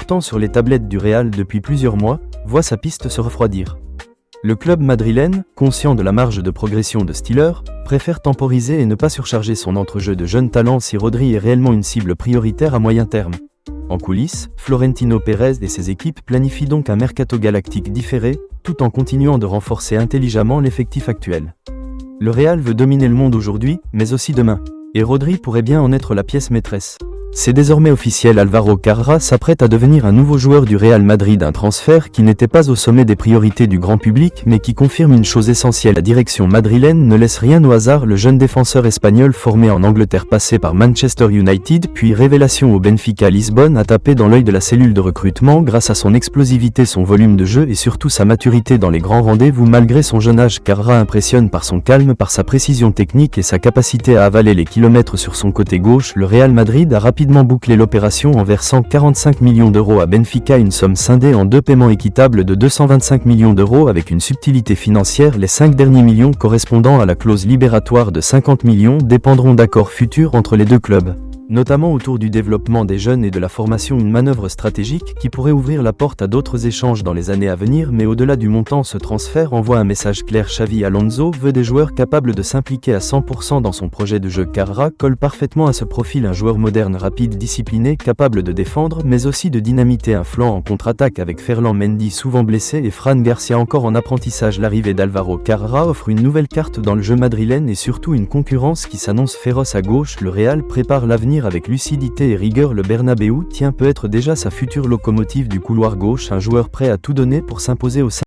pourtant sur les tablettes du Real depuis plusieurs mois, voit sa piste se refroidir. Le club madrilène, conscient de la marge de progression de Stiller, préfère temporiser et ne pas surcharger son entrejeu de jeunes talents si Rodri est réellement une cible prioritaire à moyen terme. En coulisses, Florentino Pérez et ses équipes planifient donc un mercato galactique différé, tout en continuant de renforcer intelligemment l'effectif actuel. Le Real veut dominer le monde aujourd'hui, mais aussi demain, et Rodri pourrait bien en être la pièce maîtresse. C'est désormais officiel, Álvaro Carrera s'apprête à devenir un nouveau joueur du Real Madrid, un transfert qui n'était pas au sommet des priorités du grand public mais qui confirme une chose essentielle: la direction madrilène ne laisse rien au hasard. Le jeune défenseur espagnol formé en Angleterre, passé par Manchester United puis révélation au Benfica Lisbonne, a tapé dans l'œil de la cellule de recrutement grâce à son explosivité, son volume de jeu et surtout sa maturité dans les grands rendez-vous. Malgré son jeune âge, Carrera impressionne par son calme, par sa précision technique et sa capacité à avaler les kilomètres sur son côté gauche. Le Real Madrid a rapidement bouclé l'opération en versant 45 millions d'euros à Benfica, une somme scindée en deux paiements équitables de 225 millions d'euros avec une subtilité financière. Les 5 derniers millions correspondant à la clause libératoire de 50 millions dépendront d'accords futurs entre les deux clubs, notamment autour du développement des jeunes et de la formation, une manœuvre stratégique qui pourrait ouvrir la porte à d'autres échanges dans les années à venir. Mais au-delà du montant, ce transfert envoie un message clair: Xavi Alonso veut des joueurs capables de s'impliquer à 100% dans son projet de jeu. Carrera colle parfaitement à ce profil, un joueur moderne, rapide, discipliné, capable de défendre mais aussi de dynamiter un flanc en contre-attaque avec Ferland Mendy souvent blessé et Fran Garcia encore en apprentissage. L'arrivée d'Álvaro Carrera offre une nouvelle carte dans le jeu madrilène et surtout une concurrence qui s'annonce féroce à gauche. Le Real prépare l'avenir avec lucidité et rigueur. Le Bernabéu peut être déjà sa future locomotive du couloir gauche, un joueur prêt à tout donner pour s'imposer au sein